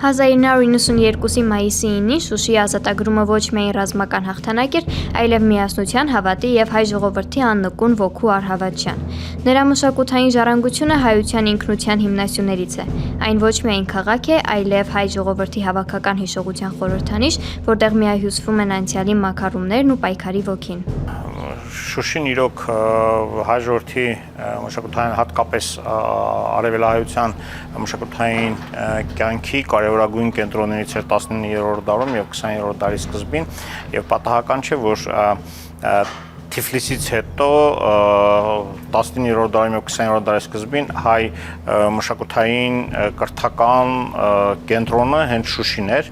1992-ի մայիսի 9-ին Շուշիի ազատագրումը ոչ միայն ռազմական հաղթանակ էր, այլև միասնության, հավատի եւ հայ ժողովրդի աննկուն ոգու առհավատության։ Նրա մշակութային ժառանգությունը հայության ինքնության հիմնասյուներից է։ Այն ոչ միայն քաղաք է, այլև հայ ժողովրդի հավաքական հիշողության խորհրդանիշ, որտեղ միահյուսվում են անցյալի մաքարումներն ու պայքարի ոգին։ Շուշին իրոք հայ ժողովրդի մշակութային հատկապես արևելահայության մշակութային կյանքի կարևորագույն կենտրոններից էր 19-րդ դարում եւ 20-րդ դարի սկզբին եւ պատահական չէ որ Թիֆլիսից հետո 19-րդ դարում եւ 20-րդ դարի սկզբին հայ մշակութային կրթական կենտրոնը հենց Շուշին էր։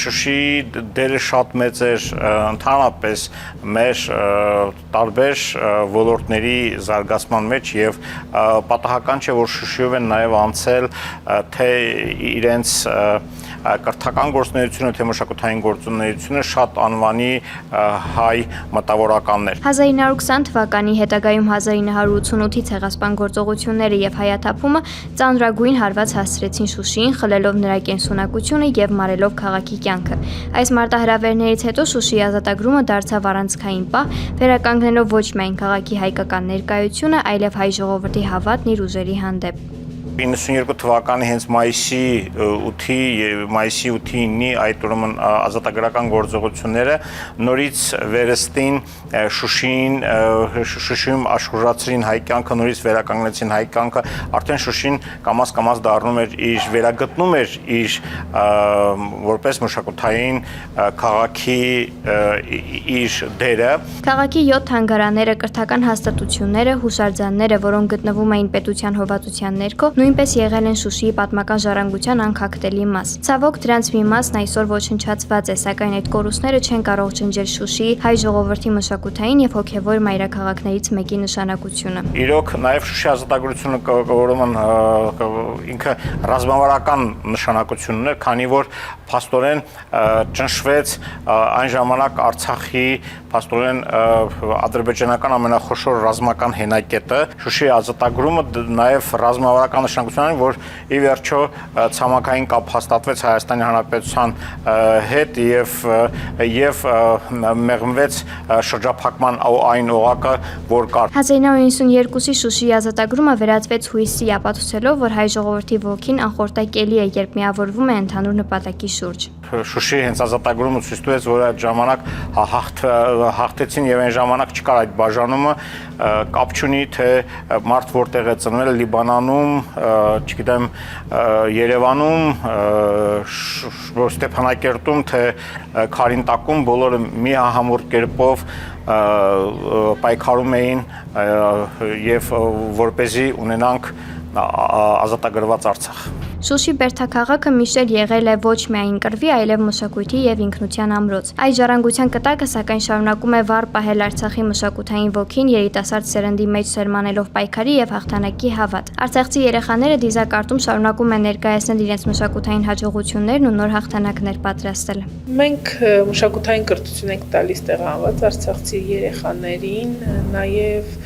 Շուշիի դերը շատ մեծ էր ընդհանրապես մեր տարբեր ոլորտների զարգացման մեջ եւ պատահական չէ որ Շուշիով են նաեւ անցել թե իրենց կրթական գործունեությունը, թե մշակութային գործունեությունը շատ անվանի հայ մտավորականներ։ 1920 թվականի հետագայում 1988-ի ցեղասպան գործողությունները եւ հայաթափումը ծանրագույն հարված հասցրեցին Շուշիին, խլելով նրա կենսունակությունը եւ մարելով քաղաքի կյանքը։ Այս մարտահրավերներից հետո Շուշիի ազատագրումը դարձավ առանցքային պահ, վերականգնելով ոչ միայն քաղաքի հայկական ներկայությունը, այլև հայ ժողովրդի հավատն իր ուժերի հանդեպ։ 92 թվականի հենց մայիսի 8-ի 9-ի այդ ուրեմն ազատագրական գործողությունները նորից վերստին Շուշիում աշխուժացրին հայ կյանքը, նորից վերականգնեցին հայ կյանքը, արդեն Շուշին կամաց դառնում էր իր վերագտնում էր իր որպես մշակութային քաղաքի իր դերը։ Քաղաքի 7 թանգարանները, կրթական հաստատությունները, հուշարձանները, որոնք գտնվում էին պետության հովատության ներքո, նույնպես եղել են Շուշիի պատմական ժառանգության անքակտելի մաս։ Ցավոք դրանց մի մասն այսօր ոչնչացված է, սակայն այդ կորուստները չեն կարող ջնջել Շուշիի հայ ժողովրդի մշակութային եւ հոգեվոր մայրաքաղաքներից մեկի նշանակությունը։ Իրոք նաեւ Շուշի ազատագրությունը ուրեմն ինքը ռազմավարական նշանակություն ուներ, քանի որ փաստորեն ճնշվեց այն ժամանակ Արցախի փաստորեն ադրբեջանական ամենախոշոր ռազմական հենակետը։ Շուշիի ազատագրումը նաեւ ռազմավարական նշանակություն ունի, որ ի վերջո ցամաքային կապ հաստատվեց Հայաստանի Հանրապետության հետ եւ մեղմվեց շրջափակման այն օղակը, որ կար։ 1992-ի Շուշիի ազատագրումը վերածվեց հույսի, ապացուցելով, որ հայ ժողովրդի ոգին անխորտակելի է, երբ միավորվում է ընդհանուր նպատակի շուրջ։ Շուշիի հենց ազատագրումը ցույց տվեց, որ այդ ժամանակ հաղթեցին եւ այն ժամանակ չկար այդ բաժանումը, կապ չունի թե մարդ որտեղ է ծնվել, Լիբանանում, չգիտեմ, Երևանում, Ստեփանակերտում, թե Քարինտակում, բոլորը միահամուռ կերպով պայքարում էին եւ որպեսզի ունենանք ազատագրված Արցախ։ Շուշի բերդաքաղաքը միշտ եղել է ոչ միայն կռվի, այլև մշակույթի եւ ինքնության ամրոց։ Այս ժառանգության կտակը սակայն շարունակում է վառ պահել Արցախի մշակութային ոգին, երիտասարդ սերնդի մեջ սերմանելով պայքարի եւ հաղթանակի հավատ։ Արցախցի երեխաները դիզակարտում շարունակում են ներկայացնել իրենց մշակութային հաջողություններն ու նոր հաղթանակներ պատրաստել։ Մենք մշակութային կրթություն ենք տալիս տեղահանված արցախցի երեխաներին, նաեւ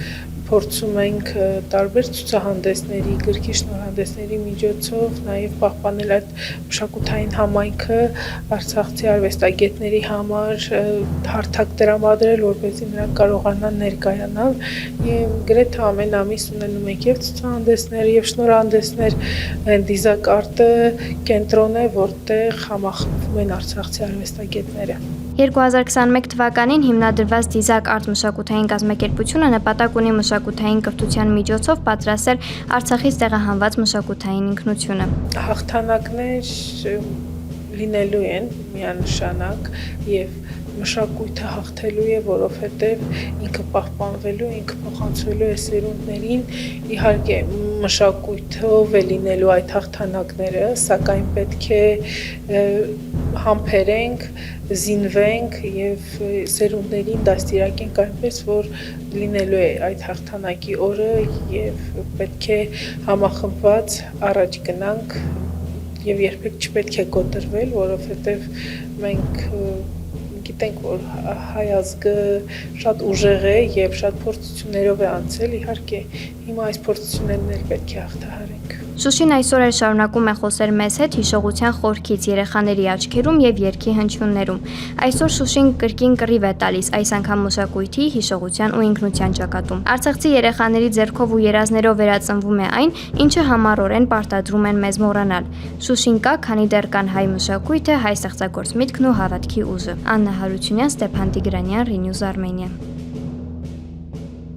փորձում ենք տարբեր ցուցահանդեսների, գրքի շնորհանդեսների միջոցով նաև պահպանել այդ մշակութային համայնքը արցախցի արվեստագետների համար հարթակ տրամադրել, որպեսզի նրանք կարողանան ներկայանալ եւ գրեթե ամեն ամիս ունենում ենք եւ ցուցահանդեսներ եւ շնորհանդեսներ, դիզակարտը կենտրոն է, որտեղ համախմբվում են արցախցի արվեստագետները։ 2021 թվականին հիմնադրված Դիզակ արտ մշակութային կազմակերպությունը նպատակ ունի մշակութային կրթության միջոցով պատրաստել Արցախից տեղահանված մշակութային ինքնությունը։ Հաղթանակներ լինելու են միանշանակ եւ մշակույթը հաղթելու է, որովհետև ինքը պահպանվելու, ինքը փոխանցվելու է սերունդներին, իհարկե մշակույթով է լինելու այդ հաղթանակները, սակայն պետք է համբերենք, զինվենք եւ սերունդներին դաստիարակենք այնպես, որ լինելու է այդ հաղթանակի օրը եւ պետք է համախմբված առաջ գնանք եւ երբեք չպետք է կոտրվել, որովհետեւ մենք գիտենք, որ հայ ազգը շատ ուժեղ է եւ շատ փորձություններով է անցել, իհարկե հիմա այս փորձություններն էլ պետք է հաղթահարենք։ Շուշին այսօր էլ շարունակում է խոսել մեզ հետ հիշողության խորքից, երեխաների աչքերում եւ երգի հնչյուններում։ Այսօր Շուշին կրկին կռիվ է տալիս, այս անգամ մշակույթի, հիշողության ու ինքնության ճակատում։ Արցախցի երեխաների ձեռքով ու երազներով վերածնվում է այն, ինչը համառորեն պարտադրում են մեզ մոռանալ։ Շուշին կա, քանի դեռ կան հայ մշակույթը, հայ ստեղծագործ միտքն ու հավատքի ուժը։ Աննա Հարությունյան, Ստեփան Տիգրանյան, Renews Armenia։